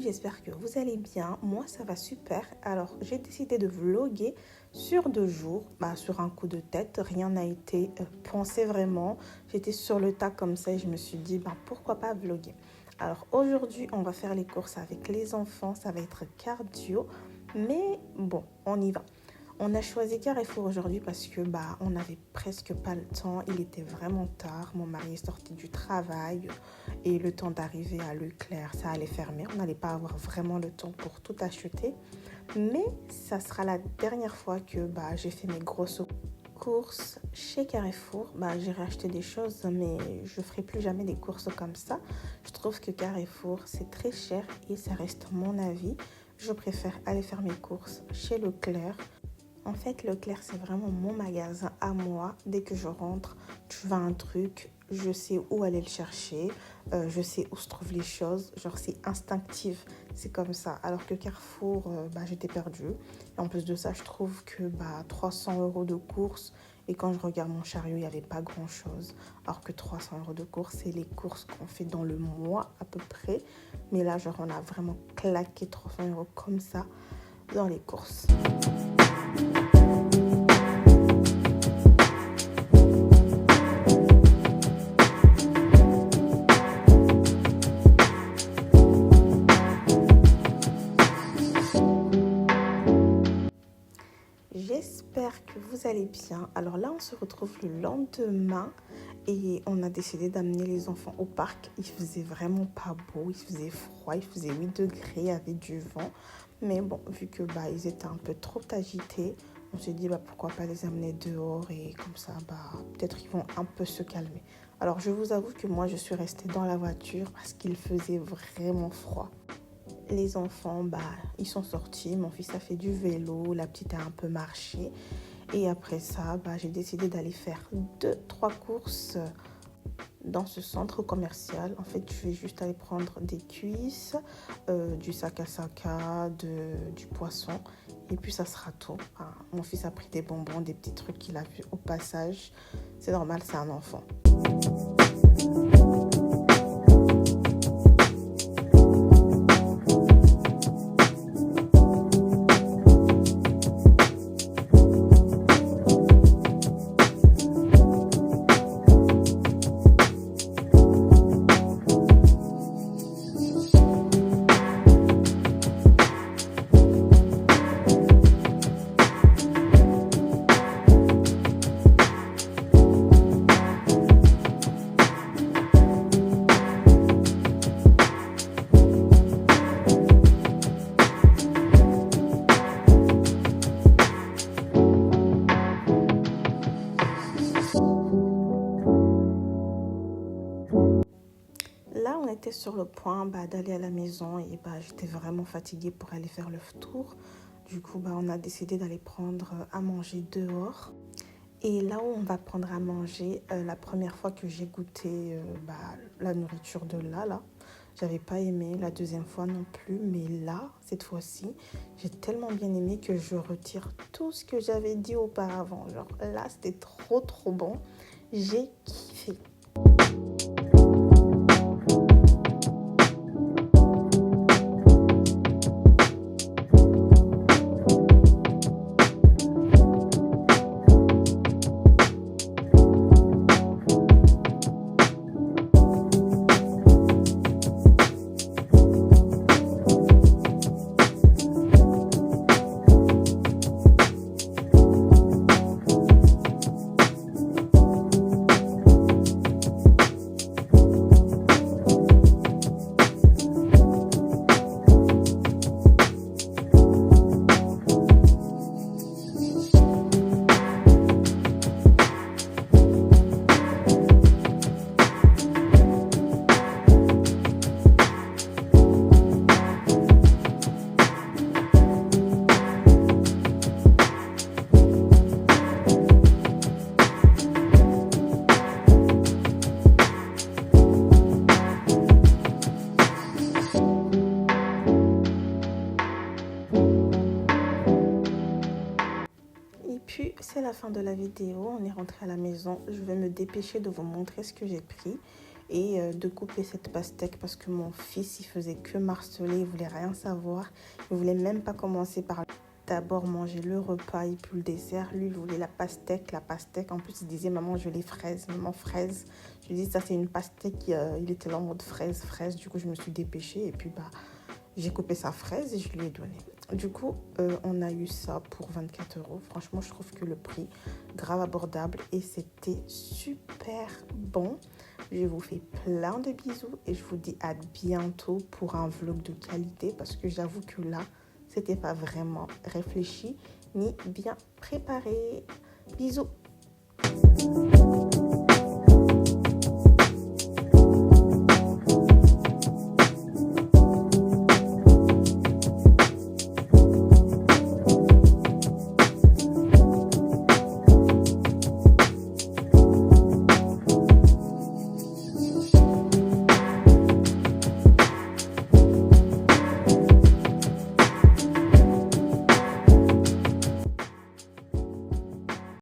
j'espère que vous allez bien. Moi, ça va super. Alors, j'ai décidé de vlogger sur 2 jours, sur un coup de tête. Rien n'a été pensé vraiment. J'étais sur le tas comme ça et je me suis dit, pourquoi pas vlogger. Alors, aujourd'hui, on va faire les courses avec les enfants. Ça va être cardio. Mais bon, on y va. On a choisi Carrefour aujourd'hui parce que on n'avait presque pas le temps. Il était vraiment tard. Mon mari est sorti du travail et le temps d'arriver à Leclerc, ça allait fermer. On n'allait pas avoir vraiment le temps pour tout acheter. Mais ça sera la dernière fois que j'ai fait mes grosses courses chez Carrefour. J'irai acheter des choses, mais je ferai plus jamais des courses comme ça. Je trouve que Carrefour, c'est très cher et ça reste mon avis. Je préfère aller faire mes courses chez Leclerc. En fait, Leclerc, c'est vraiment mon magasin à moi. Dès que je rentre, tu veux un truc, je sais où aller le chercher, je sais où se trouvent les choses. Genre, c'est instinctif, c'est comme ça. Alors que Carrefour, j'étais perdue. Et en plus de ça, je trouve que 300 € de courses. Et quand je regarde mon chariot, il n'y avait pas grand-chose. Alors que 300 € de courses, c'est les courses qu'on fait dans le mois à peu près. Mais là, genre, on a vraiment claqué 300 € comme ça dans les courses. J'espère que vous allez bien. Alors là, on se retrouve le lendemain et on a décidé d'amener les enfants au parc. Il faisait vraiment pas beau, il faisait froid, il faisait 8 degrés, il y avait du vent. Mais bon, vu que ils étaient un peu trop agités, on s'est dit pourquoi pas les amener dehors et comme ça, peut-être ils vont un peu se calmer. Alors je vous avoue que moi, je suis restée dans la voiture parce qu'il faisait vraiment froid. Les enfants, ils sont sortis. Mon fils a fait du vélo, la petite a un peu marché. Et après ça, j'ai décidé d'aller faire 2-3 courses dans ce centre commercial. En fait, je vais juste aller prendre des cuisses, du sac à saka, du poisson. Et puis, ça sera tout. Mon fils a pris des bonbons, des petits trucs qu'il a vus au passage. C'est normal, c'est un enfant. Là, on était sur le point d'aller à la maison et j'étais vraiment fatiguée pour aller faire le tour. Du coup, on a décidé d'aller prendre à manger dehors. Et là où on va prendre à manger, la première fois que j'ai goûté la nourriture de là, j'avais pas aimé. La deuxième fois non plus. Mais là, cette fois-ci, j'ai tellement bien aimé que je retire tout ce que j'avais dit auparavant. Genre là, c'était trop, trop bon. J'ai kiffé. Puis c'est la fin de la vidéo, on est rentré à la maison. Je vais me dépêcher de vous montrer ce que j'ai pris. et de couper cette pastèque parce que mon fils, il faisait que marceler, il voulait rien savoir. Il voulait même pas commencer par d'abord manger le repas et puis le dessert. Lui, il voulait la pastèque, la pastèque. En plus, il disait, maman, je veux les fraises, maman, fraises. Je lui dis, ça, c'est une pastèque. Il était là en mode fraise, fraise. Du coup, je me suis dépêchée et puis, j'ai coupé sa fraise et je lui ai donné. Du coup, on a eu ça pour 24 euros. Franchement, je trouve que le prix, grave abordable et c'était super bon. Je vous fais plein de bisous et je vous dis à bientôt pour un vlog de qualité parce que j'avoue que là, c'était pas vraiment réfléchi ni bien préparé. Bisous.